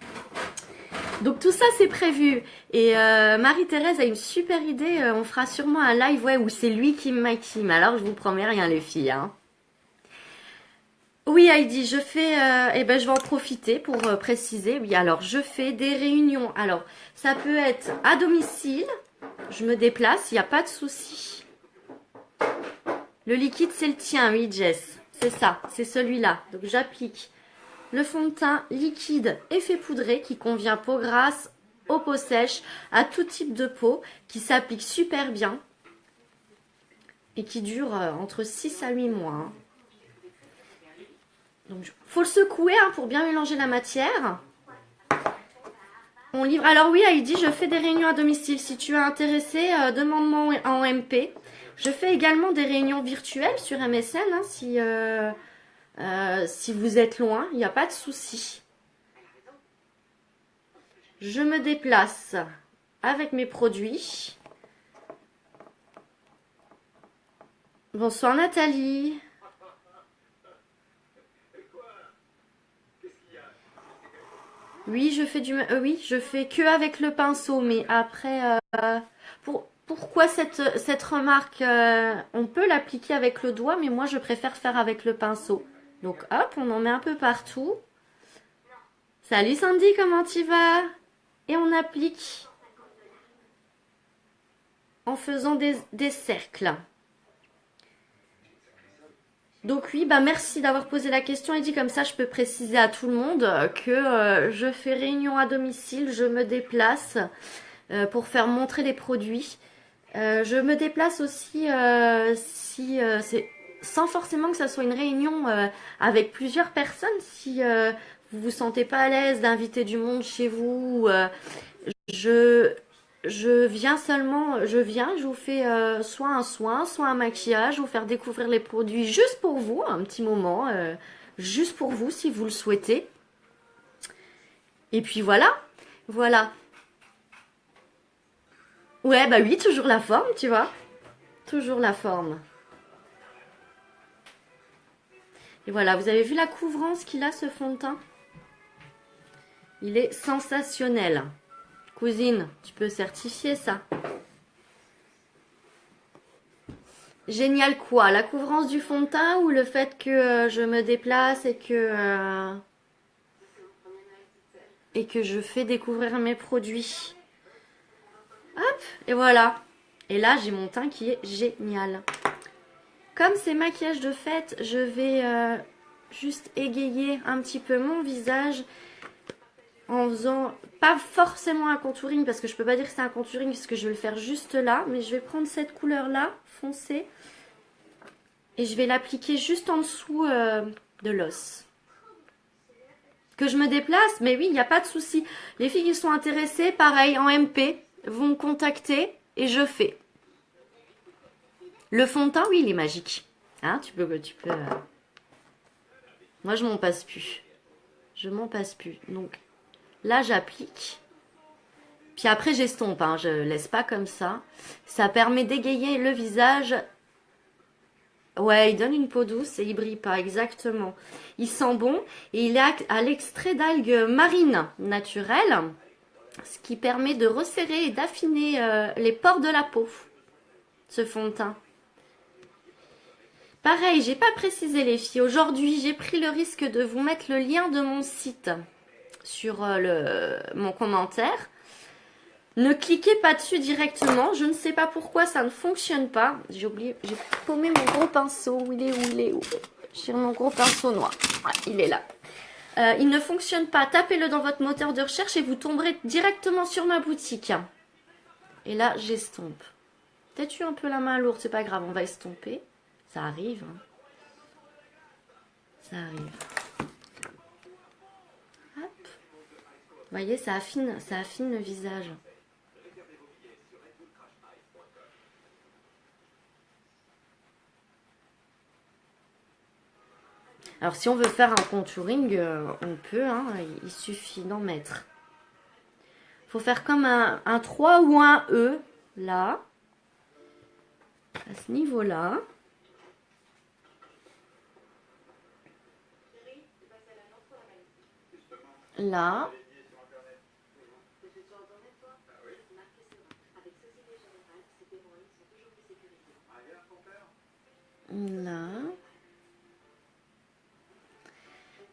Speaker 1: Donc tout ça c'est prévu. Et Marie-Thérèse a une super idée. On fera sûrement un live où c'est lui qui me maquille. Mais alors je vous promets rien les filles. Hein. Oui Heidi, je fais, je vais en profiter pour préciser. Oui, alors je fais des réunions. Alors ça peut être à domicile. Je me déplace, il n'y a pas de souci. Le liquide c'est le tien, oui Jess. C'est ça, c'est celui-là. Donc j'applique le fond de teint liquide effet poudré qui convient peau grasse, aux peaux sèches, à tout type de peau, qui s'applique super bien et qui dure entre 6 à 8 mois. Hein. Donc faut le secouer hein, pour bien mélanger la matière. On livre. Alors oui, Heidi, je fais des réunions à domicile. Si tu es intéressé, demande-moi en MP. Je fais également des réunions virtuelles sur MSN hein, si vous êtes loin, il n'y a pas de souci. Je me déplace avec mes produits. Bonsoir Nathalie. Oui, je fais oui, je fais que avec le pinceau, mais après, pourquoi cette remarque, on peut l'appliquer avec le doigt, mais moi je préfère faire avec le pinceau. Donc hop, on en met un peu partout. Salut Sandy, comment tu vas? Et on applique en faisant des cercles. Donc oui, bah merci d'avoir posé la question. Et dit comme ça, je peux préciser à tout le monde que je fais réunion à domicile, je me déplace pour faire montrer les produits. Je me déplace aussi si c'est sans forcément que ça soit une réunion avec plusieurs personnes. Si vous vous sentez pas à l'aise d'inviter du monde chez vous, je viens seulement, je vous fais soit un soin, soit un maquillage, vous faire découvrir les produits juste pour vous, un petit moment, juste pour vous si vous le souhaitez. Et puis voilà, voilà. Ouais, bah oui, toujours la forme, tu vois. Toujours la forme. Et voilà, vous avez vu la couvrance qu'il a ce fond de teint? Il est sensationnel. Cousine, tu peux certifier ça. Génial quoi? La couvrance du fond de teint ou le fait que je me déplace et que je fais découvrir mes produits? Hop, et voilà. Et là, j'ai mon teint qui est génial. Comme c'est maquillage de fête, je vais juste égayer un petit peu mon visage en faisant, pas forcément un contouring, parce que je peux pas dire que c'est un contouring, puisque je vais le faire juste là, mais je vais prendre cette couleur-là, foncée, et je vais l'appliquer juste en dessous de l'os. Que je me déplace, mais oui, il n'y a pas de souci. Les filles qui sont intéressées, pareil, en MP, vont me contacter, et je fais. Le fond de teint, oui, il est magique. Hein, tu peux. Moi, je m'en passe plus. Je m'en passe plus. Donc, là, j'applique. Puis après, j'estompe. Hein, je laisse pas comme ça. Ça permet d'égayer le visage. Ouais, il donne une peau douce et il brille pas, exactement. Il sent bon et il est à l'extrait d'algues marines naturelles, ce qui permet de resserrer et d'affiner les pores de la peau, ce fond de teint. Pareil, j'ai pas précisé les filles. Aujourd'hui, j'ai pris le risque de vous mettre le lien de mon site sur mon commentaire. Ne cliquez pas dessus directement. Je ne sais pas pourquoi ça ne fonctionne pas. J'ai oublié, j'ai paumé mon gros pinceau. Il est où? J'ai mon gros pinceau noir. Ouais, il est là. Il ne fonctionne pas. Tapez-le dans votre moteur de recherche et vous tomberez directement sur ma boutique. Et là, j'estompe. Peut-être eu un peu la main lourde, c'est pas grave, on va estomper. Ça arrive. Hein. Ça arrive. Hop. Vous voyez, ça affine le visage. Alors, si on veut faire un contouring, on peut. Hein, il suffit d'en mettre. Il faut faire comme un 3 ou un E, là. À ce niveau-là. Là. Là.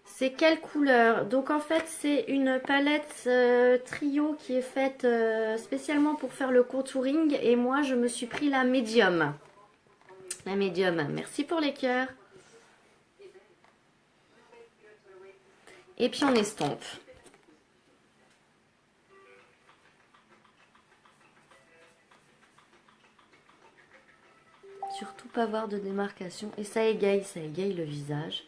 Speaker 1: C'est quelle couleur? Donc en fait c'est une palette trio qui est faite spécialement pour faire le contouring. Et moi je me suis pris la médium. La médium. Merci pour les cœurs. Et puis on estompe. Surtout pas avoir de démarcation. Et ça égaye le visage.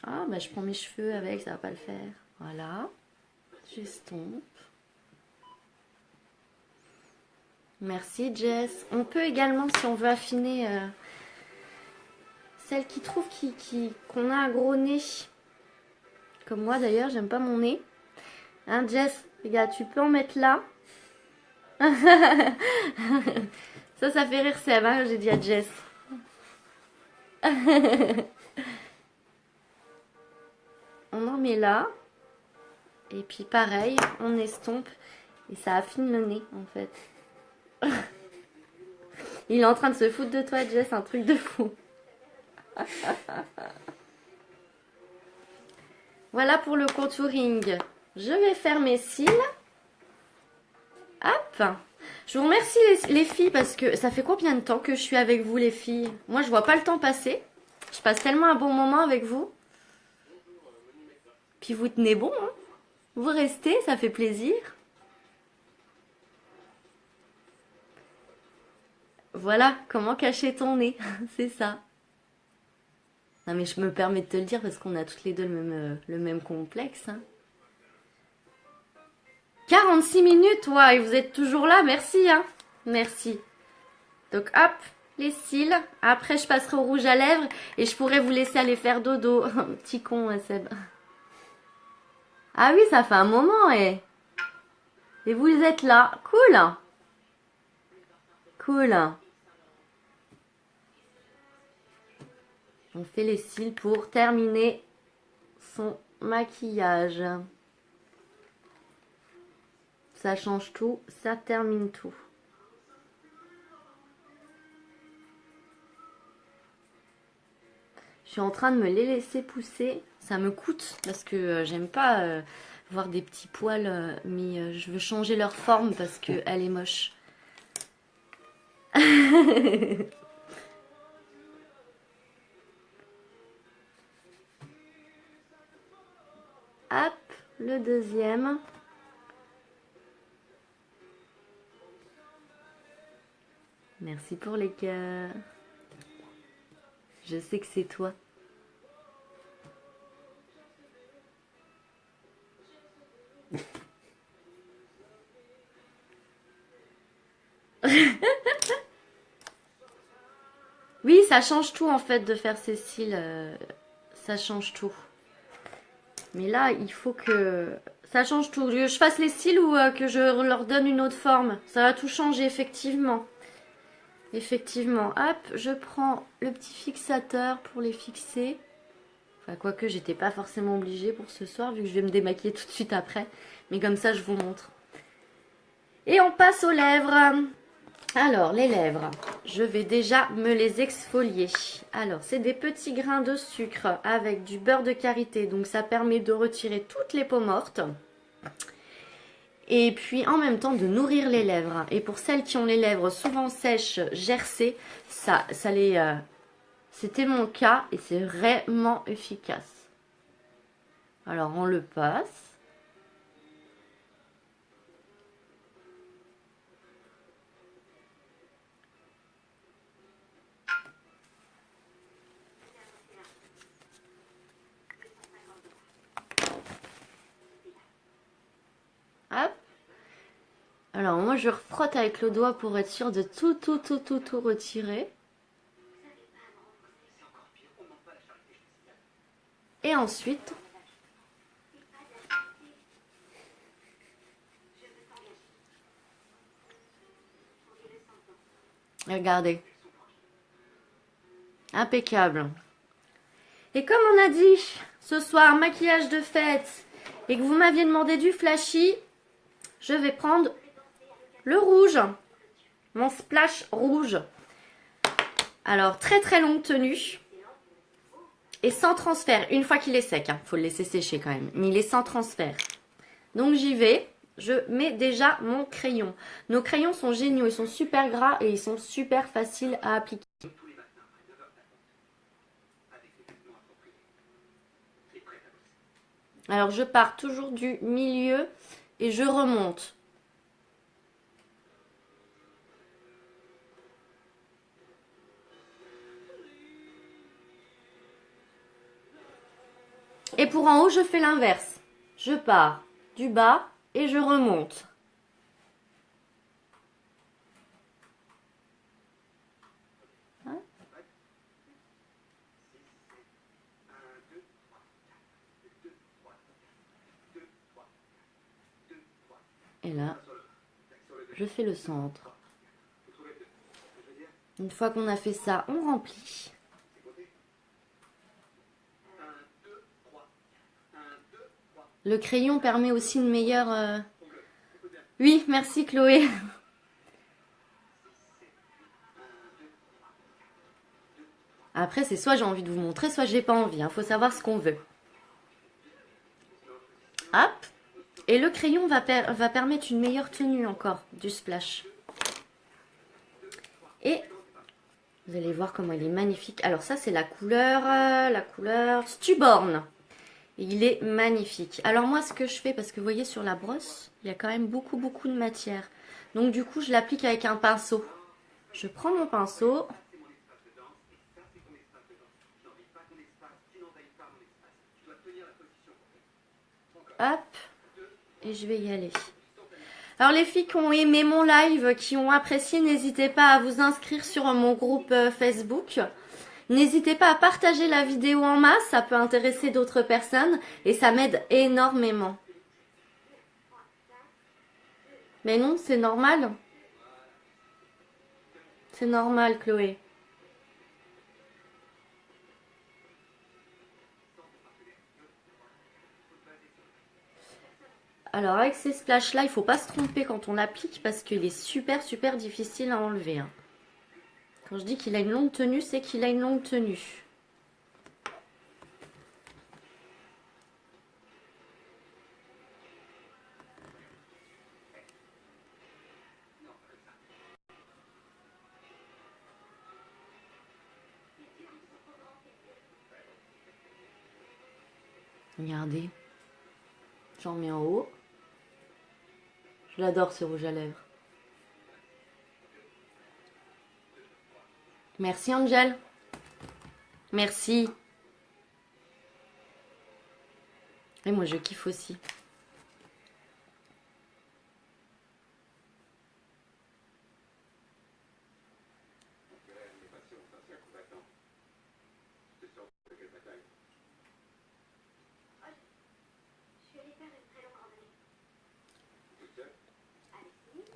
Speaker 1: Ah, bah je prends mes cheveux avec, ça va pas le faire. Voilà. J'estompe. Merci Jess. On peut également, si on veut affiner, celle qui trouve qu'on a un gros nez. Comme moi d'ailleurs, j'aime pas mon nez. Hein Jess, regarde, tu peux en mettre là. Ça fait rire Seb, hein, j'ai dit à Jess. On en met là. Et puis pareil, on estompe. Et ça affine le nez en fait. Il est en train de se foutre de toi Jess, un truc de fou. Voilà pour le contouring. Je vais faire mes cils. Hop. Je vous remercie les filles parce que ça fait combien de temps que je suis avec vous les filles? Moi je vois pas le temps passer. Je passe tellement un bon moment avec vous. Puis vous tenez bon, hein? Vous restez, ça fait plaisir. Voilà, comment cacher ton nez, c'est ça. Non mais je me permets de te le dire parce qu'on a toutes les deux le même complexe. Hein. 46 minutes, ouais, et vous êtes toujours là, merci. Hein. Merci. Donc hop, les cils. Après je passerai au rouge à lèvres et je pourrais vous laisser aller faire dodo. Petit con, hein, Seb. Ah oui, ça fait un moment, et vous êtes là. Cool. Cool. On fait les cils pour terminer son maquillage. Ça change tout, ça termine tout. Je suis en train de me les laisser pousser. Ça me coûte parce que j'aime pas voir des petits poils, mais je veux changer leur forme parce qu'elle est moche. Hop, le deuxième. Merci pour les cœurs. Je sais que c'est toi. Oui, ça change tout en fait de faire ces cils. Ça change tout. Mais là, il faut que ça change tout. Que je fasse les cils ou que je leur donne une autre forme. Ça va tout changer, effectivement. Effectivement. Hop, je prends le petit fixateur pour les fixer. Enfin, quoique, j'étais pas forcément obligée pour ce soir, vu que je vais me démaquiller tout de suite après. Mais comme ça, je vous montre. Et on passe aux lèvres. Alors, les lèvres, je vais déjà me les exfolier. Alors, c'est des petits grains de sucre avec du beurre de karité. Donc, ça permet de retirer toutes les peaux mortes. Et puis, en même temps, de nourrir les lèvres. Et pour celles qui ont les lèvres souvent sèches, gercées, c'était mon cas et c'est vraiment efficace. Alors, on le passe. Hop. Alors moi je refrotte avec le doigt pour être sûre de tout retirer. Et ensuite, regardez. Impeccable. Et comme on a dit, ce soir, maquillage de fête, et que vous m'aviez demandé du flashy, je vais prendre le rouge, mon splash rouge. Alors, très longue tenue. Et sans transfert, une fois qu'il est sec. Hein, faut le laisser sécher quand même. Mais il est sans transfert. Donc, j'y vais. Je mets déjà mon crayon. Nos crayons sont géniaux. Ils sont super gras et ils sont super faciles à appliquer. Alors je pars toujours du milieu et je remonte. Et pour en haut, je fais l'inverse. Je pars du bas et je remonte. Hein? Et là, je fais le centre. Une fois qu'on a fait ça, on remplit. Le crayon permet aussi une meilleure... Oui, merci Chloé. Après, c'est soit j'ai envie de vous montrer, soit j'ai pas envie. Faut savoir ce qu'on veut. Hop. Et le crayon va permettre une meilleure tenue encore du splash. Et vous allez voir comment il est magnifique. Alors ça, c'est la couleur Stuborn. Et il est magnifique. Alors moi, ce que je fais, parce que vous voyez sur la brosse, il y a quand même beaucoup de matière. Donc du coup, je l'applique avec un pinceau. Je prends mon pinceau. Hop. Et je vais y aller. Alors les filles qui ont aimé mon live, qui ont apprécié, n'hésitez pas à vous inscrire sur mon groupe Facebook. N'hésitez pas à partager la vidéo en masse, ça peut intéresser d'autres personnes et ça m'aide énormément. Mais non, c'est normal. C'est normal, Chloé. Alors avec ces splashs là, il ne faut pas se tromper quand on l'applique parce qu'il est super difficile à enlever. Hein. Quand je dis qu'il a une longue tenue, c'est qu'il a une longue tenue. Regardez. J'en mets en haut. Je l'adore ce rouge à lèvres. Merci Angel. Merci. Et moi je kiffe aussi.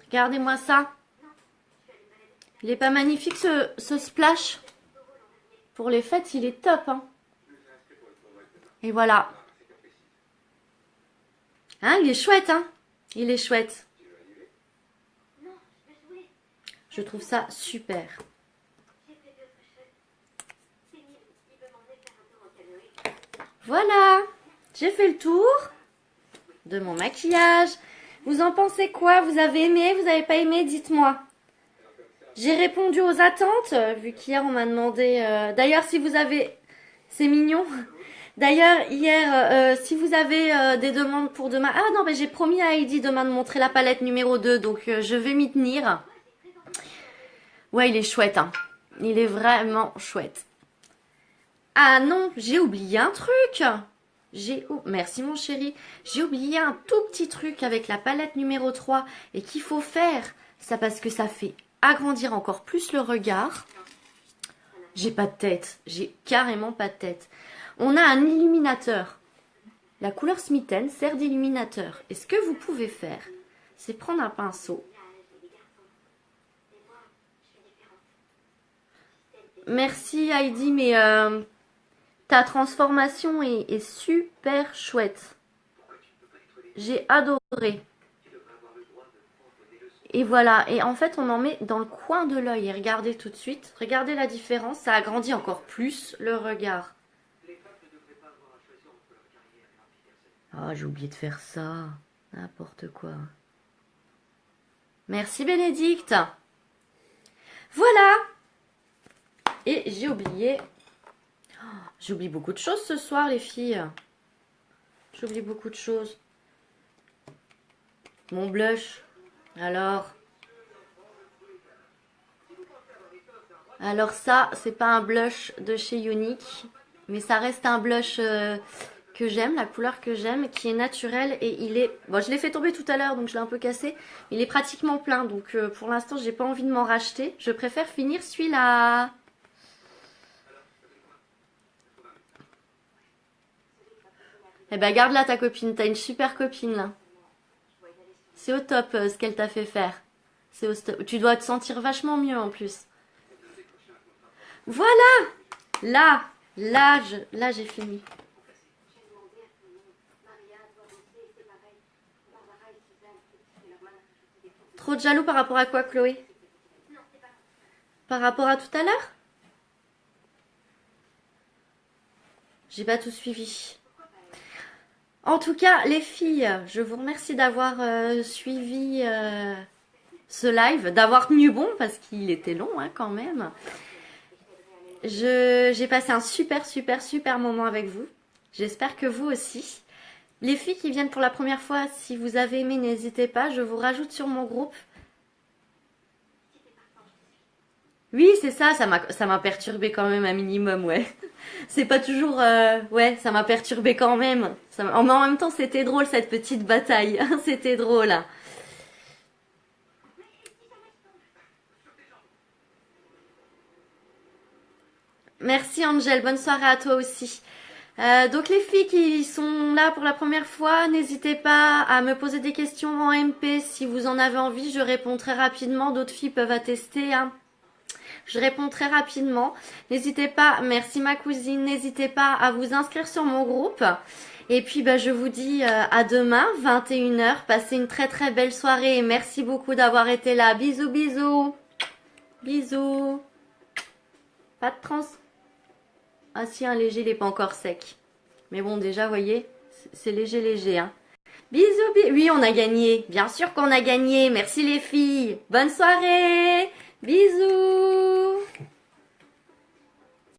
Speaker 1: Regardez-moi ça. Il est pas magnifique ce splash? Pour les fêtes, il est top. Hein. Et voilà. Hein, il est chouette. Hein. Il est chouette. Je trouve ça super. Voilà. J'ai fait le tour de mon maquillage. Vous en pensez quoi? Vous avez aimé? Vous n'avez pas aimé? Dites-moi. J'ai répondu aux attentes, vu qu'hier on m'a demandé... D'ailleurs, si vous avez... C'est mignon. D'ailleurs, hier, si vous avez des demandes pour demain... Ah non, mais j'ai promis à Heidi demain de montrer la palette numéro 2, donc je vais m'y tenir. Ouais, il est chouette. Hein. Il est vraiment chouette. Ah non, j'ai oublié un truc. Merci mon chéri. J'ai oublié un tout petit truc avec la palette numéro 3 et qu'il faut faire. Ça parce que ça fait agrandir encore plus le regard. J'ai pas de tête. J'ai carrément pas de tête. On a un illuminateur. La couleur Smitten sert d'illuminateur. Et ce que vous pouvez faire, c'est prendre un pinceau. Merci Heidi, mais ta transformation est super chouette. J'ai adoré. Et voilà, et en fait on en met dans le coin de l'œil. Et regardez tout de suite, regardez la différence, ça agrandit encore plus le regard. Ah, j'ai oublié de faire ça. N'importe quoi. Merci Bénédicte. Voilà. Et j'ai oublié... J'oublie beaucoup de choses ce soir les filles. J'oublie beaucoup de choses. Mon blush. Alors ça, c'est pas un blush de chez Unique, mais ça reste un blush que j'aime, la couleur que j'aime, qui est naturelle et il est... Bon, je l'ai fait tomber tout à l'heure, donc je l'ai un peu cassé. Il est pratiquement plein, donc pour l'instant, j'ai pas envie de m'en racheter. Je préfère finir celui-là. Eh ben, garde-la ta copine, t'as une super copine là. C'est au top ce qu'elle t'a fait faire. C'est au stop. Tu dois te sentir vachement mieux en plus. Voilà! Là, j'ai fini. Trop de jaloux par rapport à quoi, Chloé? Par rapport à tout à l'heure? J'ai pas tout suivi. En tout cas, les filles, je vous remercie d'avoir suivi ce live, d'avoir tenu bon parce qu'il était long hein, quand même. J'ai passé un super moment avec vous. J'espère que vous aussi. Les filles qui viennent pour la première fois, si vous avez aimé, n'hésitez pas. Je vous rajoute sur mon groupe. Oui, c'est ça, ça m'a perturbé quand même un minimum, ouais. C'est pas toujours... ouais, ça m'a perturbé quand même. Mais en même temps, c'était drôle cette petite bataille. C'était drôle. Merci Angel, bonne soirée à toi aussi. Donc les filles qui sont là pour la première fois, n'hésitez pas à me poser des questions en MP si vous en avez envie. Je réponds très rapidement. D'autres filles peuvent attester. Hein. Je réponds très rapidement. N'hésitez pas, merci ma cousine, n'hésitez pas à vous inscrire sur mon groupe. Et puis bah, je vous dis à demain, 21h. Passez une très belle soirée et merci beaucoup d'avoir été là. Bisous, bisous. Bisous. Pas de trans. Ah si, un léger, il n'est pas encore sec. Mais bon, déjà, vous voyez, c'est léger. Hein. Bisous, bisous. Oui, on a gagné. Bien sûr qu'on a gagné. Merci les filles. Bonne soirée. Bisous.